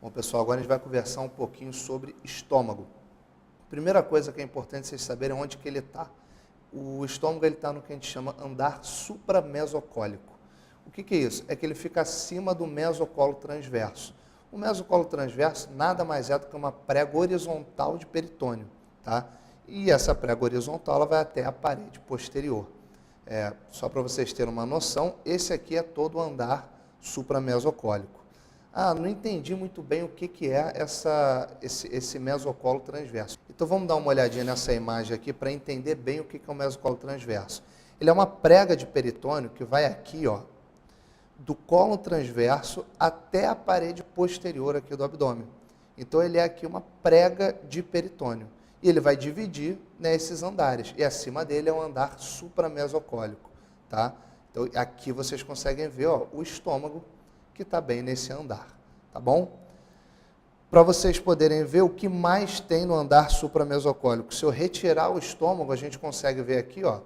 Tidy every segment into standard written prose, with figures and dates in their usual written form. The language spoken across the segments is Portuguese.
Bom, pessoal, agora a gente vai conversar um pouquinho sobre estômago. Primeira coisa que é importante vocês saberem onde que ele está. O estômago está no que a gente chama andar supramesocólico. O que é isso? É que ele fica acima do mesocolo transverso. O mesocolo transverso nada mais é do que uma prega horizontal de peritônio, tá? E essa prega horizontal ela vai até a parede posterior. Só para vocês terem uma noção, esse aqui é todo o andar supramesocólico. Não entendi muito bem o que é esse mesocolo transverso. Então vamos dar uma olhadinha nessa imagem aqui para entender bem o que é o mesocolo transverso. Ele é uma prega de peritônio que vai aqui, ó, do colo transverso até a parede posterior aqui do abdômen. Então ele é aqui uma prega de peritônio. E ele vai dividir, né, esses andares. E acima dele é um andar supramesocólico, tá? Então aqui vocês conseguem ver, ó, o estômago que está bem nesse andar, tá bom? Para vocês poderem ver o que mais tem no andar supramesocólico. Se eu retirar o estômago, a gente consegue ver aqui, ó,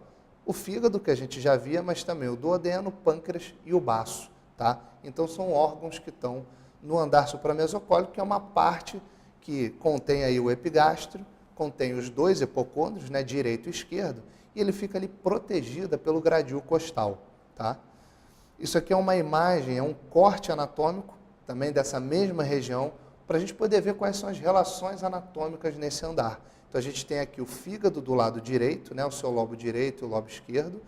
o fígado, que a gente já via, mas também o duodeno, o pâncreas e o baço, tá? Então são órgãos que estão no andar supramesocólico, que é uma parte que contém aí o epigastrio, contém os dois hipocôndrios, né, direito e esquerdo, e ele fica ali protegida pelo gradil costal, tá? Isso aqui é uma imagem, é um corte anatômico, também dessa mesma região, para a gente poder ver quais são as relações anatômicas nesse andar. Então a gente tem aqui o fígado do lado direito, né, o seu lobo direito e o lobo esquerdo,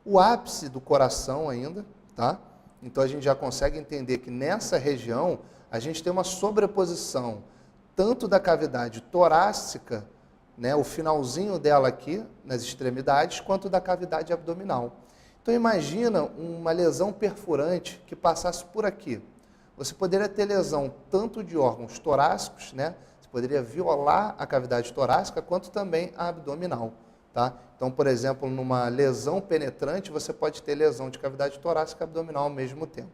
o ápice do coração ainda, tá? Então a gente já consegue entender que nessa região a gente tem uma sobreposição tanto da cavidade torácica, né, o finalzinho dela aqui, nas extremidades, quanto da cavidade abdominal. Então imagina uma lesão perfurante que passasse por aqui. Você poderia ter lesão tanto de órgãos torácicos, né? Você poderia violar a cavidade torácica, quanto também a abdominal, tá? Então, por exemplo, numa lesão penetrante, você pode ter lesão de cavidade torácica e abdominal ao mesmo tempo.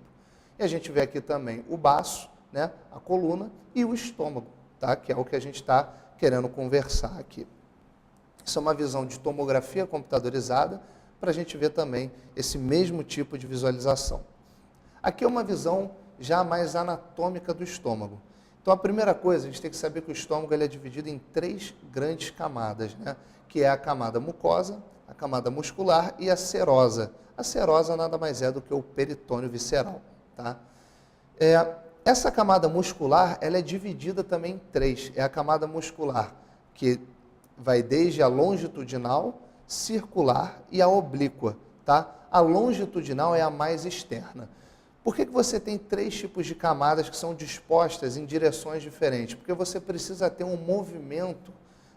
E a gente vê aqui também o baço, né? A coluna e o estômago, tá? Que é o que a gente está querendo conversar aqui. Isso é uma visão de tomografia computadorizada, para a gente ver também esse mesmo tipo de visualização. Aqui é uma visão já mais anatômica do estômago. Então, a primeira coisa, a gente tem que saber que o estômago ele é dividido em 3 grandes camadas, né? Que é a camada mucosa, a camada muscular e a serosa. A serosa nada mais é do que o peritônio visceral, tá? Essa camada muscular ela é dividida também em 3. É a camada muscular que vai desde a longitudinal, circular e a oblíqua, tá? A longitudinal é a mais externa. Por que você tem 3 tipos de camadas que são dispostas em direções diferentes? Porque você precisa ter um movimento,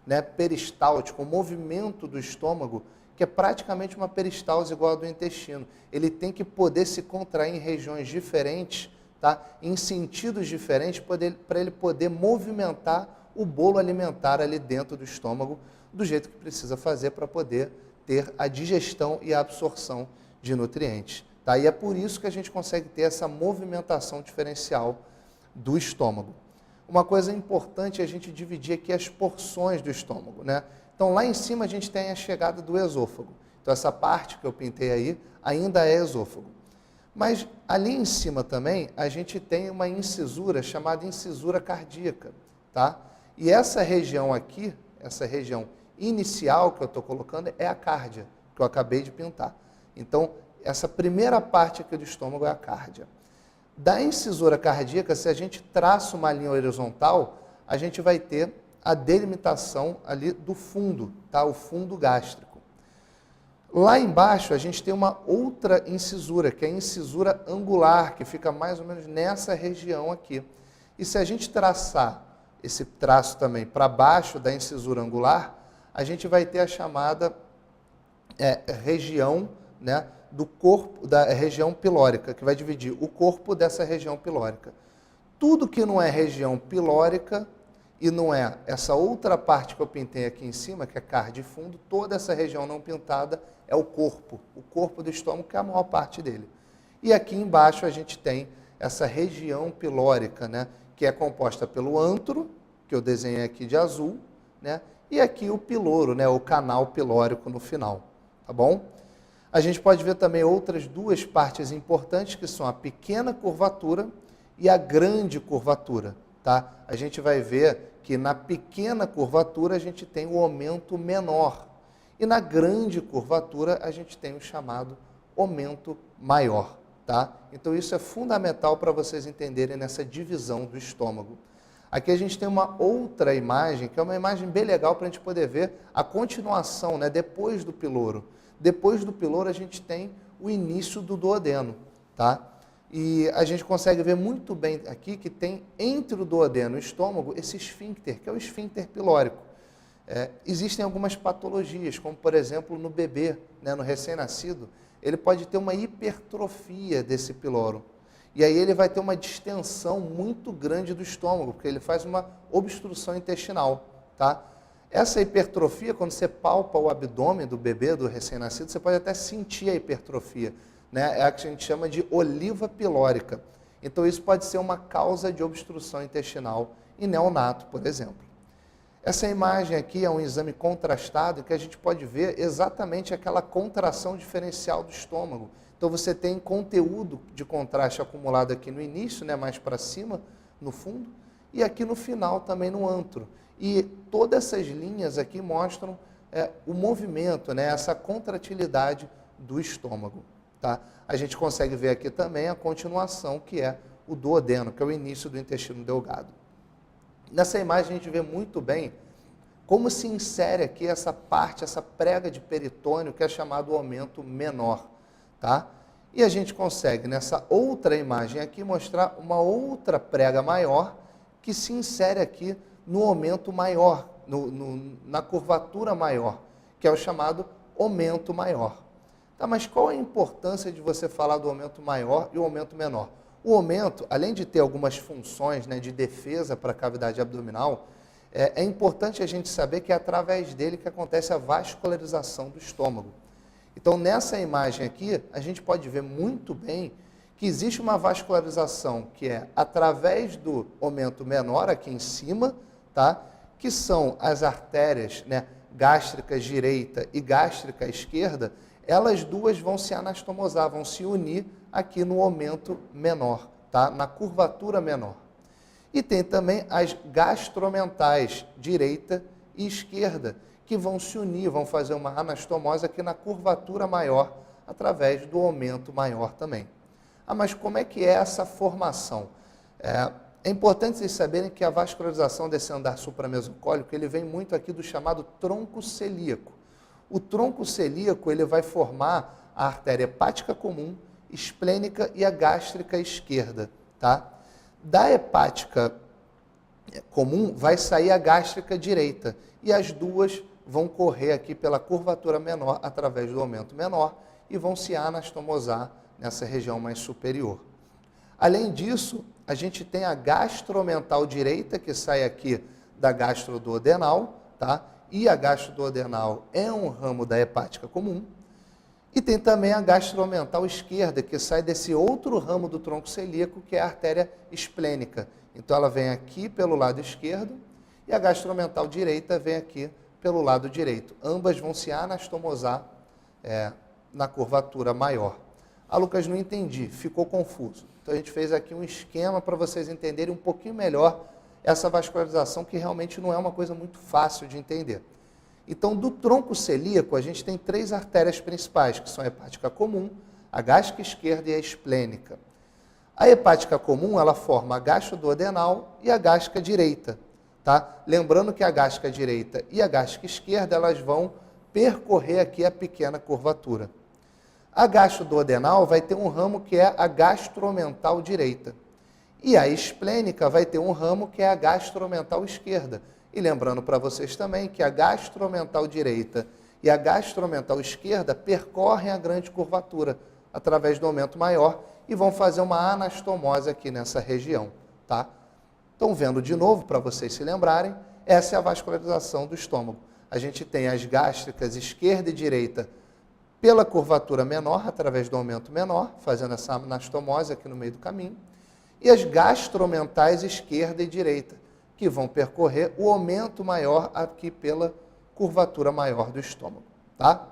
né, peristáltico, um movimento do estômago, que é praticamente uma peristalse igual a do intestino. Ele tem que poder se contrair em regiões diferentes, tá? Em sentidos diferentes, para ele poder movimentar o bolo alimentar ali dentro do estômago, do jeito que precisa fazer para poder ter a digestão e a absorção de nutrientes. Tá? E é por isso que a gente consegue ter essa movimentação diferencial do estômago. Uma coisa importante é a gente dividir aqui as porções do estômago, né? Então lá em cima a gente tem a chegada do esôfago. Então essa parte que eu pintei aí ainda é esôfago. Mas ali em cima também a gente tem uma incisura chamada incisura cardíaca, tá? E essa região aqui, essa região inicial que eu estou colocando é a cárdia, que eu acabei de pintar. Então, essa primeira parte aqui do estômago é a cárdia. Da incisura cardíaca, se a gente traça uma linha horizontal, a gente vai ter a delimitação ali do fundo, tá? O fundo gástrico. Lá embaixo, a gente tem uma outra incisura, que é a incisura angular, que fica mais ou menos nessa região aqui. E se a gente traçar esse traço também para baixo da incisura angular, a gente vai ter a chamada região, né, do corpo, da região pilórica, que vai dividir o corpo dessa região pilórica. Tudo que não é região pilórica e não é essa outra parte que eu pintei aqui em cima, que é cardio e fundo, toda essa região não pintada é o corpo do estômago, que é a maior parte dele. E aqui embaixo a gente tem essa região pilórica, né, que é composta pelo antro, que eu desenhei aqui de azul, né, e aqui o piloro, né, o canal pilórico no final, tá bom? A gente pode ver também outras 2 partes importantes, que são a pequena curvatura e a grande curvatura, tá? A gente vai ver que na pequena curvatura a gente tem o aumento menor. E na grande curvatura a gente tem o chamado aumento maior, tá? Então isso é fundamental para vocês entenderem nessa divisão do estômago. Aqui a gente tem uma outra imagem, que é uma imagem bem legal para a gente poder ver a continuação, né, depois do piloro. Depois do piloro a gente tem o início do duodeno, tá? E a gente consegue ver muito bem aqui que tem entre o duodeno e o estômago esse esfíncter, que é o esfíncter pilórico. Existem algumas patologias, como por exemplo no bebê, né, no recém-nascido, ele pode ter uma hipertrofia desse piloro. E aí ele vai ter uma distensão muito grande do estômago, porque ele faz uma obstrução intestinal, tá? Essa hipertrofia, quando você palpa o abdômen do bebê, do recém-nascido, você pode até sentir a hipertrofia, né? É a que a gente chama de oliva pilórica. Então isso pode ser uma causa de obstrução intestinal em neonato, por exemplo. Essa imagem aqui é um exame contrastado que a gente pode ver exatamente aquela contração diferencial do estômago. Então você tem conteúdo de contraste acumulado aqui no início, né, mais para cima, no fundo, e aqui no final também no antro. E todas essas linhas aqui mostram o movimento, né, essa contratilidade do estômago. Tá? A gente consegue ver aqui também a continuação, que é o duodeno, que é o início do intestino delgado. Nessa imagem a gente vê muito bem como se insere aqui essa parte, essa prega de peritônio, que é chamado aumento menor. Tá? E a gente consegue, nessa outra imagem aqui, mostrar uma outra prega maior que se insere aqui no aumento maior, na curvatura maior, que é o chamado aumento maior. Tá, mas qual a importância de você falar do aumento maior e o aumento menor? O aumento, além de ter algumas funções, né, de defesa para a cavidade abdominal, é importante a gente saber que é através dele que acontece a vascularização do estômago. Então, nessa imagem aqui, a gente pode ver muito bem que existe uma vascularização que é através do aumento menor aqui em cima, tá? Que são as artérias, né, gástricas direita e gástrica esquerda, elas duas vão se anastomosar, vão se unir aqui no aumento menor, tá? Na curvatura menor. E tem também as gastromentais, direita e esquerda, que vão se unir, vão fazer uma anastomose aqui na curvatura maior, através do aumento maior também. Ah, mas como é que é essa formação? É importante vocês saberem que a vascularização desse andar supramesocólico, ele vem muito aqui do chamado tronco celíaco. O tronco celíaco, ele vai formar a artéria hepática comum, esplênica e a gástrica esquerda, tá? Da hepática comum vai sair a gástrica direita e as duas vão correr aqui pela curvatura menor através do aumento menor e vão se anastomosar nessa região mais superior. Além disso, a gente tem a gastromental direita, que sai aqui da gastroduodenal, tá? E a gastroduodenal é um ramo da hepática comum. E tem também a gastromental esquerda, que sai desse outro ramo do tronco celíaco, que é a artéria esplênica. Então ela vem aqui pelo lado esquerdo e a gastromental direita vem aqui pelo lado direito. Ambas vão se anastomosar na curvatura maior. Ah, Lucas, não entendi, ficou confuso. Então a gente fez aqui um esquema para vocês entenderem um pouquinho melhor essa vascularização, que realmente não é uma coisa muito fácil de entender. Então, do tronco celíaco, a gente tem três artérias principais, que são a hepática comum, a gástrica esquerda e a esplênica. A hepática comum, ela forma a gastroduodenal e a gástrica direita, tá? Lembrando que a gástrica direita e a gástrica esquerda, elas vão percorrer aqui a pequena curvatura. A gastroduodenal vai ter um ramo que é a gastromental direita. E a esplênica vai ter um ramo que é a gastromental esquerda. E lembrando para vocês também que a gastromental direita e a gastromental esquerda percorrem a grande curvatura através do aumento maior e vão fazer uma anastomose aqui nessa região, tá? Então, vendo de novo, para vocês se lembrarem, essa é a vascularização do estômago. A gente tem as gástricas esquerda e direita pela curvatura menor, através do aumento menor, fazendo essa anastomose aqui no meio do caminho, e as gastromentais esquerda e direita, que vão percorrer o aumento maior aqui pela curvatura maior do estômago, tá?